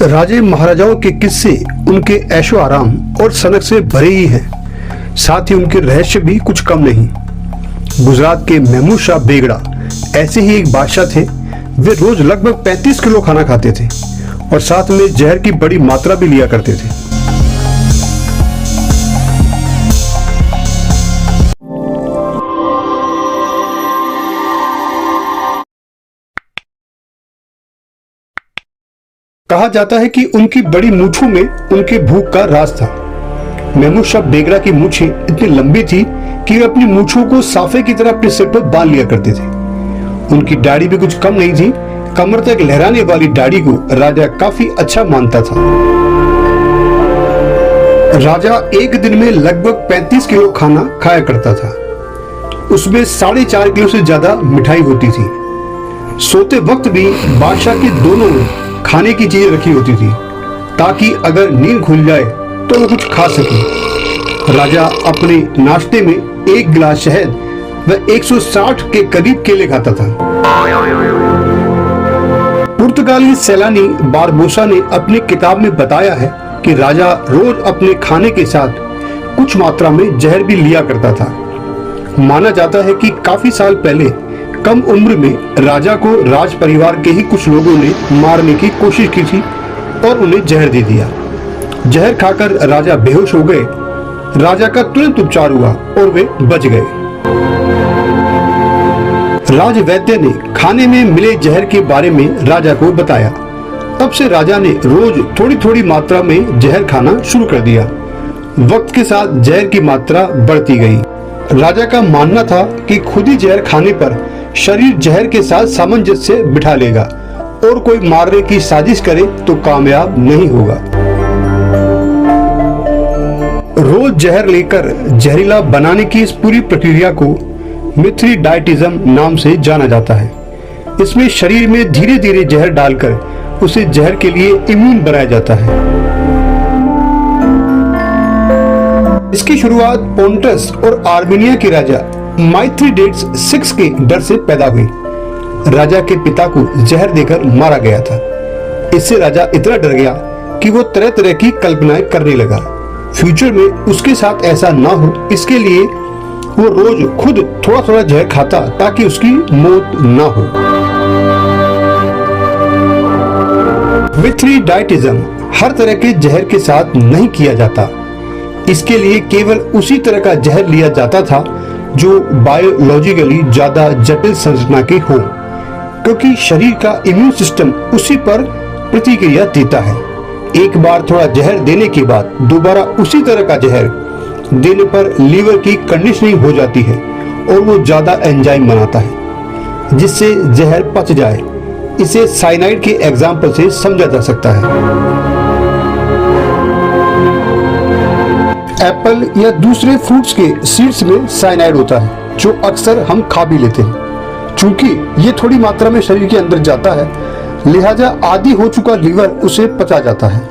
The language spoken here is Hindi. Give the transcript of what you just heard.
राजे महाराजाओं के किस्से उनके ऐशो आराम और सनक से भरे ही हैं, साथ ही उनके रहस्य भी कुछ कम नहीं। गुजरात के महमूद शाह बेगड़ा ऐसे ही एक बादशाह थे। वे रोज लगभग 35 किलो खाना खाते थे और साथ में जहर की बड़ी मात्रा भी लिया करते थे। कहा जाता है कि उनकी बड़ी मूंछों में उनके भूख का राज था। महमूद शाह बेगड़ा की मूंछें इतनी लंबी थी कि वे अपनी मूंछों को साफे की तरह अपने सिर पर बांध लिया करते थे। उनकी दाढ़ी भी कुछ कम नहीं थी। कमर तक लहराने वाली दाढ़ी को राजा काफी अच्छा मानता था। राजा एक दिन में लगभग 35 किलो खाना खाया करता था। उसमें 4.5 किलो से ज्यादा मिठाई होती थी। सोते वक्त भी बादशाह के दोनों में खाने की चीजें रखी होती थी ताकि अगर नींद खुल जाए तो वो कुछ खा सके। राजा अपने नाश्ते में 1 गिलास शहद व 160 के करीब केले खाता था। पुर्तगाली सैलानी बारबोसा ने अपनी किताब में बताया है कि राजा रोज अपने खाने के साथ कुछ मात्रा में जहर भी लिया करता था। माना जाता है कि काफी साल पहले कम उम्र में राजा को राज परिवार के ही कुछ लोगों ने मारने की कोशिश की थी और उन्हें जहर दे दिया। जहर खाकर राजा बेहोश हो गए। राजा का तुरंत उपचार हुआ और वे बच गए। राज वैद्य ने खाने में मिले जहर के बारे में राजा को बताया। तब से राजा ने रोज थोड़ी थोड़ी मात्रा में जहर खाना शुरू कर दिया। वक्त के साथ जहर की मात्रा बढ़ती गई। राजा का मानना था कि खुद ही जहर खाने पर शरीर जहर के साथ सामंजस्य बिठा लेगा और कोई मारने की साजिश करे तो कामयाब नहीं होगा। रोज जहर लेकर जहरीला बनाने की इस पूरी प्रक्रिया को मिथ्रीडाइटिज्म नाम से जाना जाता है। इसमें शरीर में धीरे धीरे जहर डालकर उसे जहर के लिए इम्यून बनाया जाता है। इसकी शुरुआत पोंटस और आर्मेनिया के राजा माइथ्रीडेट्स 6 के डर से पैदा हुई। राजा के पिता को जहर देकर मारा गया था। इससे राजा इतना डर गया कि वो तरह तरह की कल्पनाएं करने लगा। फ्यूचर में उसके साथ ऐसा ना हो, इसके लिए वो रोज खुद थोड़ा थोड़ा जहर खाता ताकि उसकी मौत ना हो। मिथ्रीडाइटिज्म हर तरह के जहर के साथ नहीं किया जाता। इसके लिए केवल उसी तरह का जहर लिया जाता था जो बायोलॉजिकली ज्यादा जटिल संरचना के हो, क्योंकि शरीर का इम्यून सिस्टम उसी पर प्रतिक्रिया देता है। एक बार थोड़ा जहर देने के बाद दोबारा उसी तरह का जहर देने पर लीवर की कंडीशनिंग हो जाती है और वो ज्यादा एंजाइम बनाता है जिससे जहर पच जाए। इसे साइनाइड के एग्जाम्पल से समझा जा सकता है। एप्पल या दूसरे फ्रूट्स के सीड्स में साइनाइड होता है जो अक्सर हम खा भी लेते हैं। चूंकि ये थोड़ी मात्रा में शरीर के अंदर जाता है, लिहाजा आदी हो चुका लीवर उसे पचा जाता है।